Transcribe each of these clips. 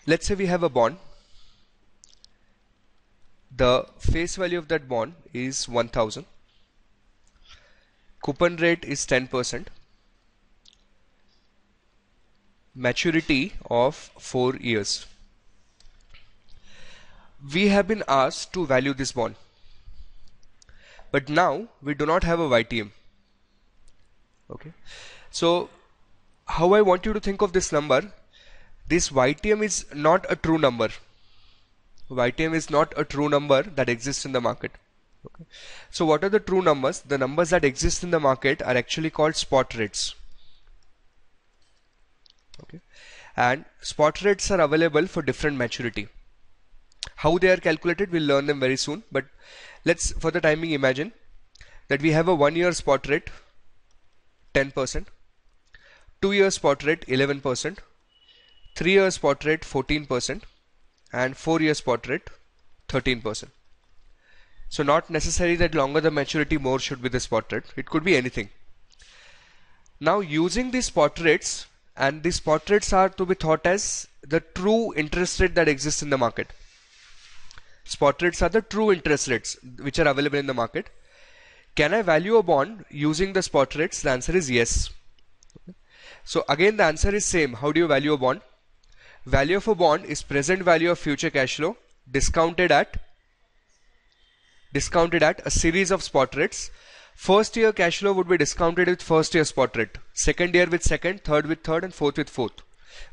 Let's say we have a bond. The face value of that bond is 1000. Coupon rate is 10%. Maturity of 4 years. We have been asked to value this bond, but now we do not have a YTM. Okay, so how I want you to think of this number, this YTM is not a true number. YTM is not a true number that exists in the market. Okay. So what are the true numbers? The numbers that exist in the market are actually called spot rates. Okay. And spot rates are available for different maturity. How they are calculated, we'll learn them very soon, but let's for the time being imagine that we have a 1 year spot rate 10%, 2 year spot rate 11%, 3 year spot rate 14%, and 4 year spot rate 13%. So not necessary that longer the maturity, more should be the spot rate. It could be anything. Now using these spot rates, and these spot rates are to be thought as the true interest rate that exists in the market. Spot rates are the true interest rates which are available in the market. Can I value a bond using the spot rates? The answer is yes. So again the answer is same. How do you value a bond? Value of a bond is present value of future cash flow discounted at a series of spot rates. First year cash flow would be discounted with first year spot rate, second year with second, third with third, and fourth with fourth.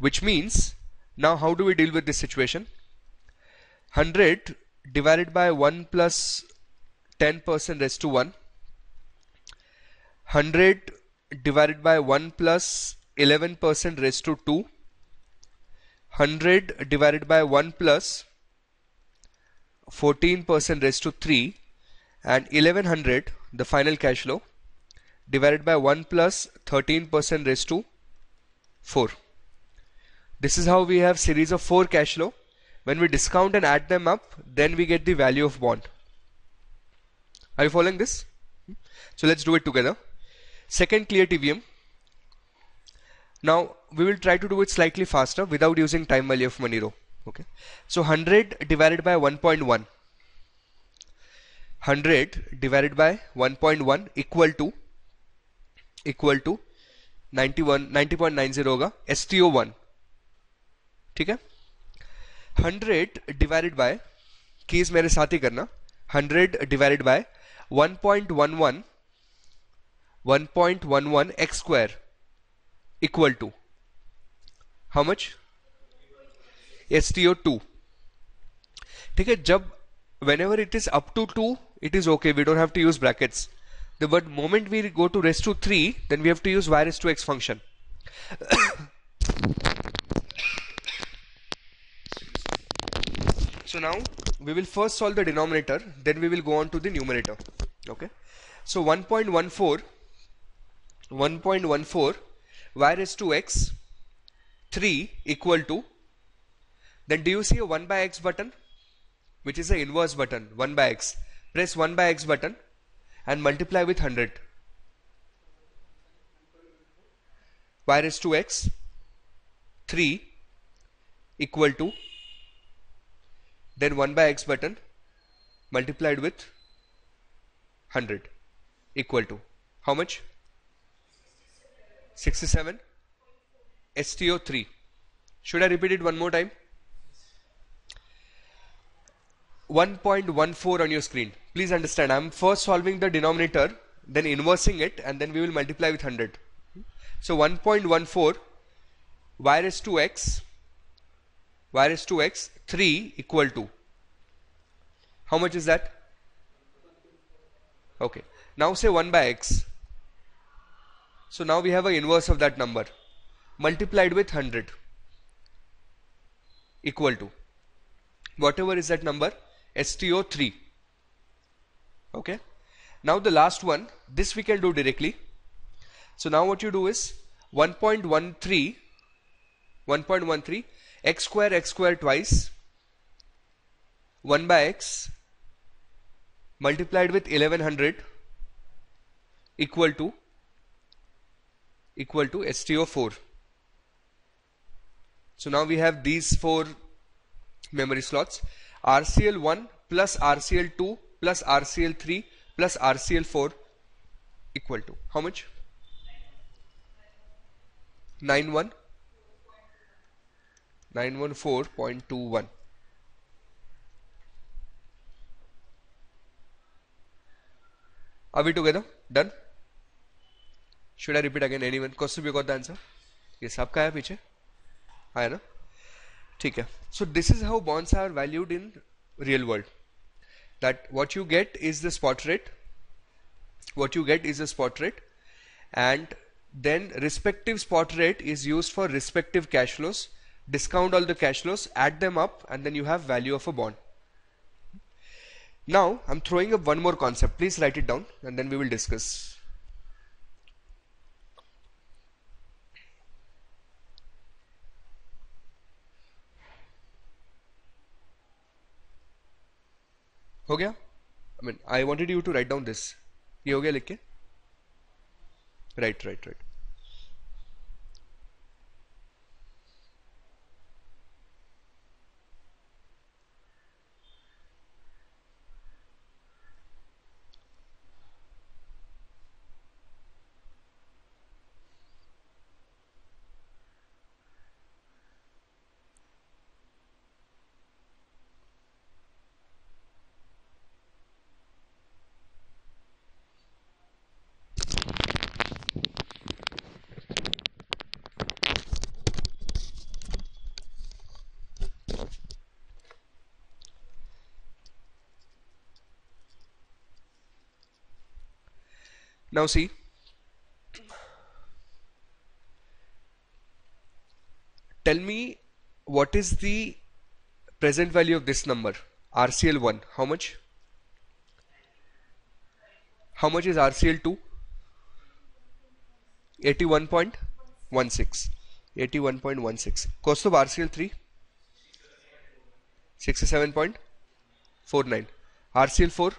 Which means, now how do we deal with this situation? 100 divided by 1 plus 10% raised to 1. 100 divided by 1 plus 11% raised to 2. 100 divided by 1 plus 14% raised to 3, and 1100, the final cash flow, divided by 1 plus 13% raised to 4. This is how we have series of 4 cash flow. When we discount and add them up, then we get the value of bond. Are you following this? So let's do it together. Second clear TVM. Now we will try to do it slightly faster without using time value of money row. Okay, so 100 divided by 1.1, 100 divided by 1.1 equal to 90.90 होगा STO1. ठीक है, 100 divided by, keys मेरे साथ ही करना, 100 divided by 1.11 x square equal to how much? STO2. ठीक है, जब whenever it is up to 2 it is okay, we don't have to use brackets. But moment we go to raise to 3, then we have to use y raised to x function. So now we will first solve the denominator, then we will go on to the numerator. Okay, so 1.14 y raised to x 3 equal to, then do you see a 1 by x button, which is the inverse button, 1 by x? Press 1 by x button and multiply with 100. Y raised to x 3 equal to, then 1 by x button multiplied with 100 equal to how much? 67 STO3. Should I repeat it one more time? 1.14 on your screen. Please understand, I am first solving the denominator, then inversing it, and then we will multiply with 100. So 1.14 y raised to x 3 equal to how much is that? Okay, now say 1 by x. So now we have an inverse of that number multiplied with 100 equal to whatever is that number, STO3. Okay, now the last one, this we can do directly. So now what you do is 1.13 x square twice 1 by x multiplied with 1100 equal to STO4. So now we have these four memory slots. RCL1 plus RCL2 plus RCL3 plus RCL4 equal to how much? 914.21. Are we together? Done? Should I repeat again? Anyone? Kaustubh, you got the answer? Yes, आपका है पीछे? है ना? ठीक है. So this is how bonds are valued in real world. That what you get is the spot rate. What you get is a spot rate, and then respective spot rate is used for respective cash flows. Discount all the cash flows, add them up, and then you have value of a bond. Now I'm throwing up one more concept. Please write it down, and then we will discuss. हो गया? I mean, I wanted you to write down this. ये हो गया लिख के? Right. Now see, tell me what is the present value of this number, RCL1, how much? How much is RCL2? 81.16. 81.16. Cost of RCL3? 67.49. RCL4?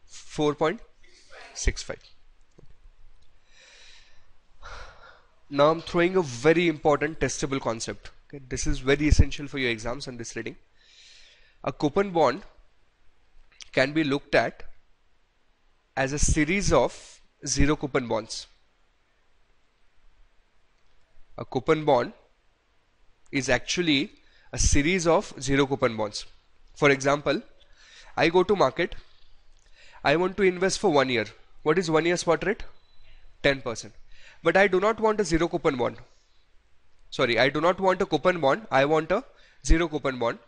4.65. Now I'm throwing a very important testable concept. Okay, this is very essential for your exams and this reading. A coupon bond can be looked at as a series of zero coupon bonds. A coupon bond is actually a series of zero coupon bonds. For example, I go to market, I want to invest for 1 year. What is 1 year spot rate? 10%. But I do not want a zero coupon bond. Sorry, I do not want a coupon bond, I want a zero coupon bond.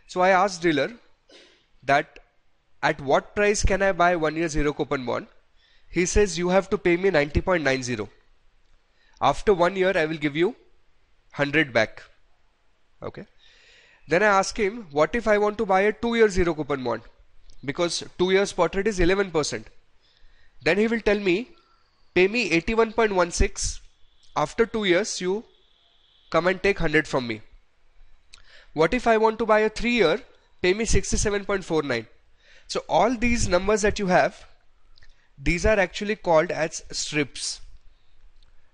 So I asked dealer that at what price can I buy 1 year zero coupon bond? He says you have to pay me 90.90. After 1 year I will give you 100 back. Okay. Then I ask him, what if I want to buy a 2 year zero coupon bond? Because 2 years spot rate is 11%. Then he will tell me, pay me 81.16. After 2 years, you come and take 100 from me. What if I want to buy a 3 year? Pay me 67.49. So all these numbers that you have, these are actually called as strips.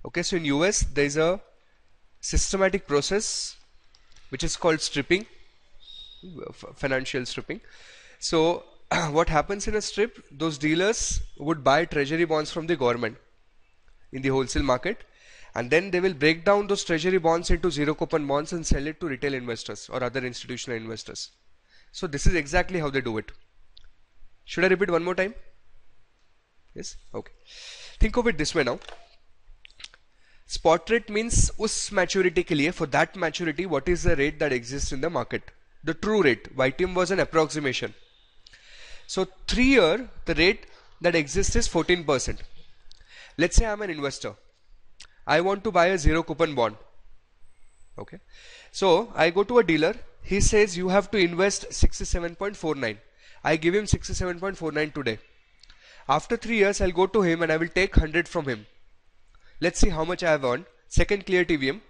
Okay, so in US there is a systematic process which is called stripping, financial stripping. So what happens in a strip, those dealers would buy treasury bonds from the government in the wholesale market, and then they will break down those treasury bonds into zero coupon bonds and sell it to retail investors or other institutional investors. So this is exactly how they do it. Should I repeat one more time? Yes? Okay. Think of it this way now. Spot rate means उस maturity के लिए, for that maturity, what is the rate that exists in the market? The true rate. YTM was an approximation. So 3 year, the rate that exists is 14%. Let's say I'm an investor. I want to buy a zero coupon bond. Okay. So I go to a dealer. He says you have to invest 67.49. I give him 67.49 today. After 3 years, I'll go to him and I will take 100 from him. Let's see how much I have earned. Second clear TVM.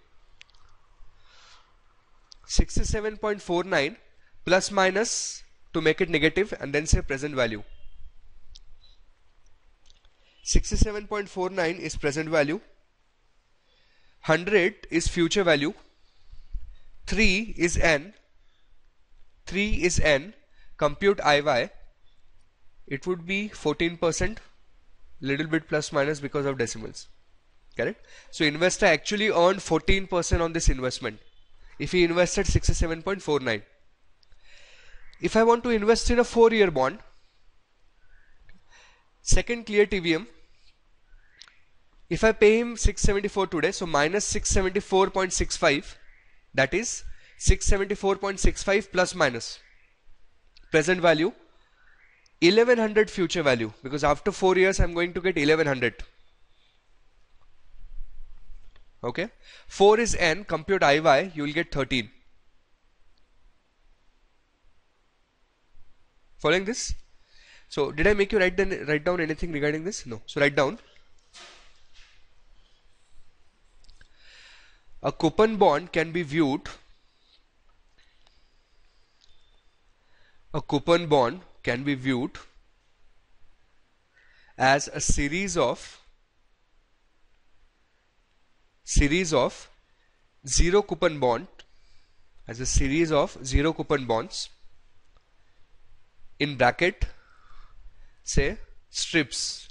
67.49 plus minus to make it negative and then say present value. 67.49 is present value, 100 is future value, 3 is n, compute IY, it would be 14%, little bit plus minus because of decimals, correct? So investor actually earned 14% on this investment if he invested 67.49. If I want to invest in a 4-year bond, second clear TVM, if I pay him 674 today, so minus 674.65, that is 674.65 plus minus present value, 1100 future value, because after 4 years I'm going to get 1100. Okay, 4 is n, compute IY, you will get 13. Following this? So did I make you write down anything regarding this? No. So write down. A coupon bond can be viewed. A coupon bond can be viewed as a series of zero coupon bond, as a series of zero coupon bonds, in bracket say strips,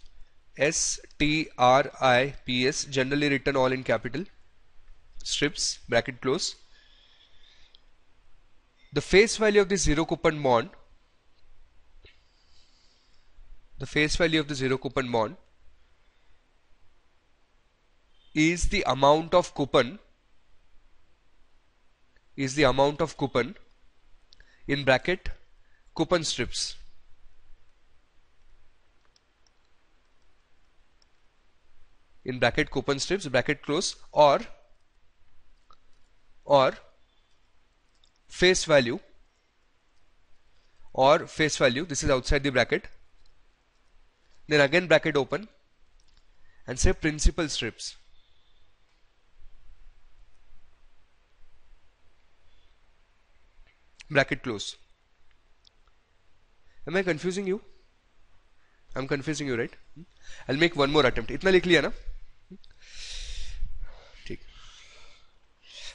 STRIPS, generally written all in capital, strips, bracket close. The face value of the zero coupon bond, is the amount of coupon, in bracket coupon strips, bracket close, or face value, this is outside the bracket, then again bracket open, and say principal strips, bracket close. Am I confusing you? I'm confusing you, right? I'll make one more attempt. इतना लिख लिया ना? ठीक.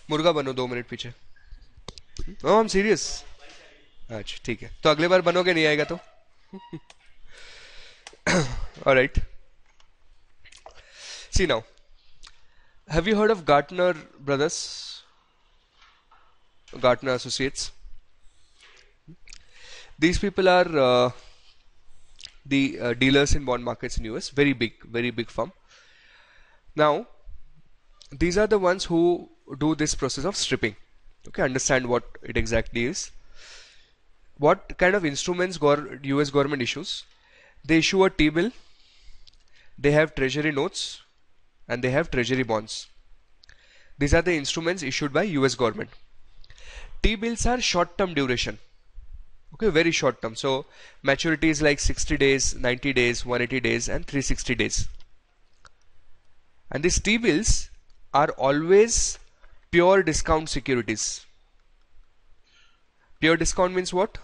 मुर्गा बनो 2 minute पीछे. Oh, I'm serious. अच्छा ठीक है. तो अगले बार बनोगे, नहीं आएगा तो? All right. See now. Have you heard of Gartner Brothers? Gartner Associates. These people are the dealers in bond markets in US. Very big firm. Now, these are the ones who do this process of stripping. Okay, understand what it exactly is. What kind of instruments US government issues? They issue a T-bill, they have treasury notes, and they have treasury bonds. These are the instruments issued by US government. T-bills are short-term duration. Okay, very short term. So maturity is like 60 days, 90 days, 180 days, and 360 days. And these T-bills are always pure discount securities. Pure discount means what?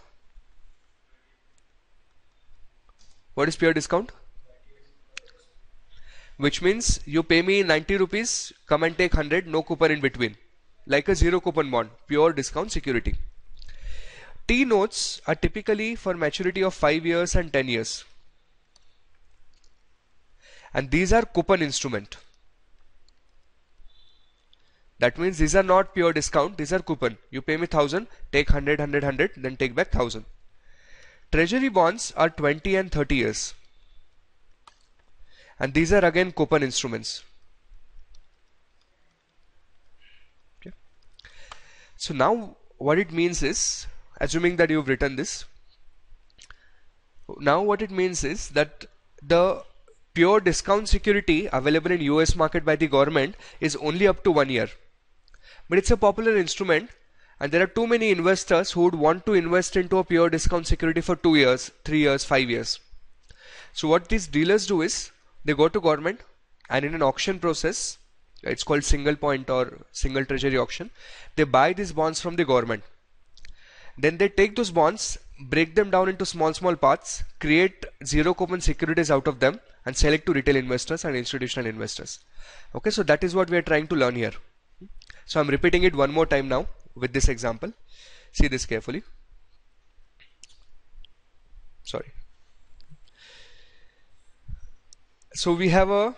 What is pure discount? Which means you pay me 90 rupees, come and take 100, no coupon in between. Like a zero coupon bond, pure discount security. T notes are typically for maturity of 5 years and 10 years. And these are coupon instrument. That means these are not pure discount, these are coupon. You pay me 1000, take 100, 100, 100, then take back 1000. Treasury bonds are 20 and 30 years. And these are again coupon instruments. Okay. So now what it means is, assuming that you've written this, now what it means is that the pure discount security available in US market by the government is only up to 1 year. But it's a popular instrument, and there are too many investors who would want to invest into a pure discount security for 2 years, 3 years, 5 years. So what these dealers do is, they go to government, and in an auction process, it's called single point or single treasury auction, they buy these bonds from the government. Then they take those bonds, break them down into small parts, create zero coupon securities out of them, and sell it to retail investors and institutional investors. Okay, so that is what we are trying to learn here. So I'm repeating it one more time now with this example. See this carefully. Sorry. So we have a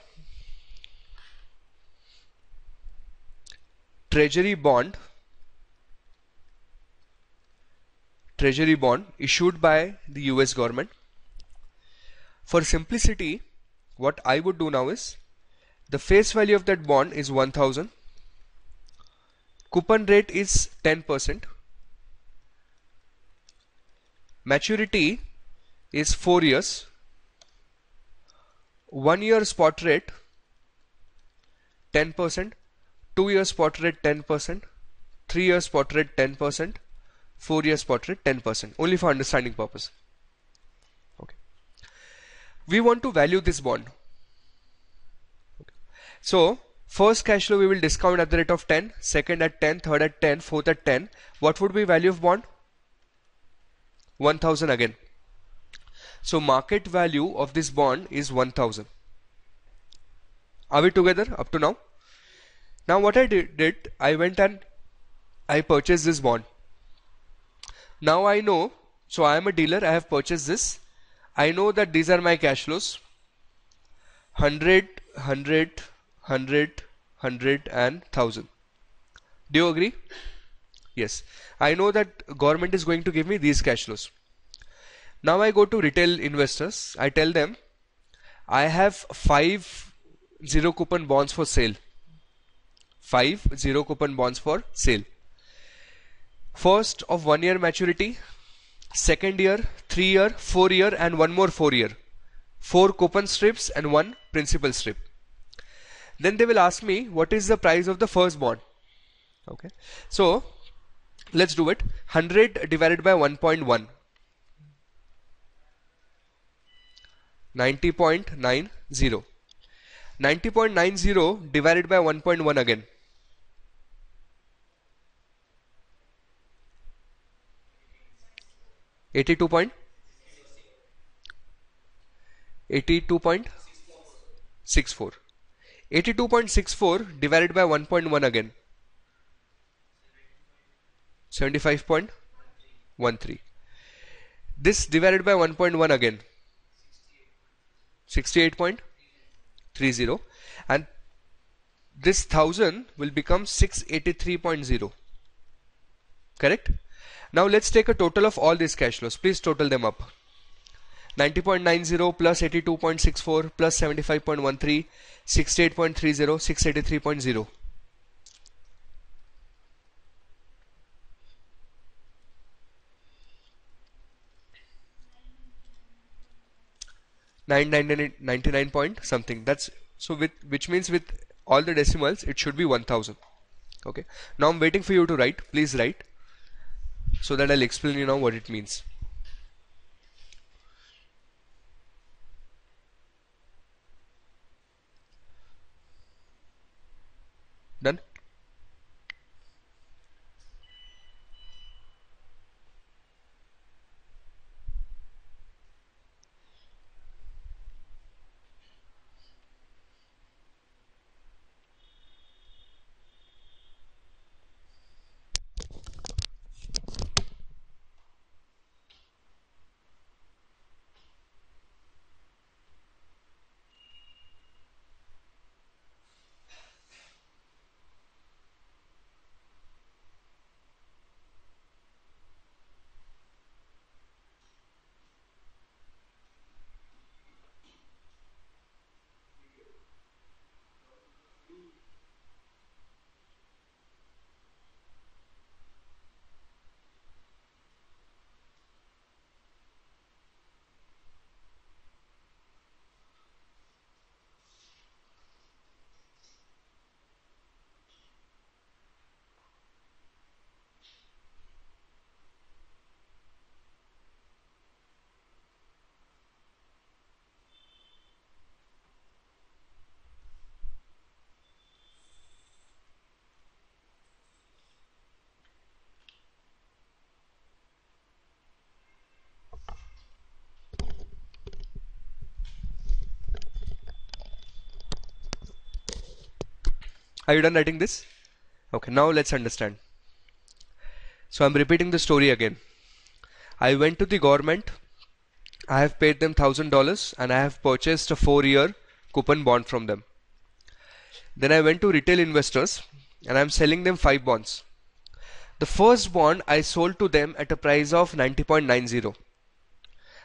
treasury bond issued by the US government. For simplicity, what I would do now is the face value of that bond is 1000. Coupon rate is 10%. Maturity is 4 years. 1 year spot rate 10%, 2 year spot rate 10%, 3 year spot rate 10%, 4 year spot rate 10%, only for understanding purpose. Okay. We want to value this bond. Okay. So first cash flow we will discount at the rate of 10, second at 10, third at 10, fourth at 10. What would be value of bond? 1000 again. So market value of this bond is 1000. Are we together up to now? Now what I did, I went and I purchased this bond. Now I know, so I am a dealer, I have purchased this. I know that these are my cash flows. 100, 100, 100, 100 and 1000. Do you agree? Yes. I know that government is going to give me these cash flows. Now I go to retail investors. I tell them I have 5 zero coupon bonds for sale. 5 zero coupon bonds for sale. First of 1 year maturity, second year, 3 year, 4 year and one more 4 year. 4 coupon strips and 1 principal strip. Then they will ask me what is the price of the first bond. Okay. So let's do it. 100 divided by 1.1. 90.90. 90.90 divided by 1.1 again. 82.64. 82.64 divided by 1.1 again. 75.13. This divided by 1.1 again. 68.30. And this 1000 will become 683.0. Correct? Now let's take a total of all these cash flows. Please total them up. 90.90 plus 82.64 plus 75.13, 68.30, 683.0. 999 point something. That's so with which means with all the decimals it should be 1000. Okay. Now I'm waiting for you to write. Please write so that I'll explain you now what it means. Done? Are you done writing this? Okay, now let's understand. So I'm repeating the story again. I went to the government, I have paid them $1,000 and I have purchased a 4-year coupon bond from them. Then I went to retail investors and I'm selling them 5 bonds. The first bond I sold to them at a price of 90.90,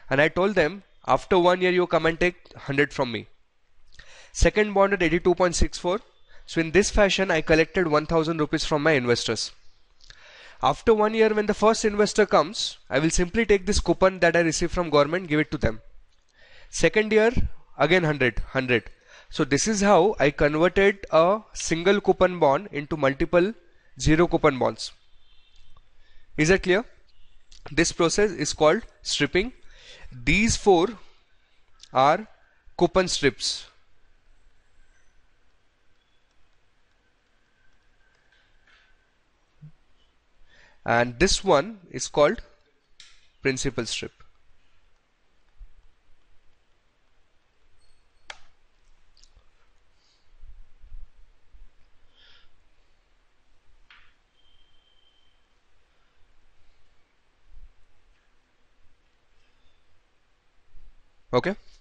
and I told them after 1 year you come and take 100 from me. Second bond at 82.64. So in this fashion I collected 1000 rupees from my investors. After 1 year, when the first investor comes, I will simply take this coupon that I received from government, give it to them. Second year, again 100. So this is how I converted a single coupon bond into multiple zero coupon bonds. Is that clear? This process is called stripping. These four are coupon strips. And this one is called principal strip. Okay.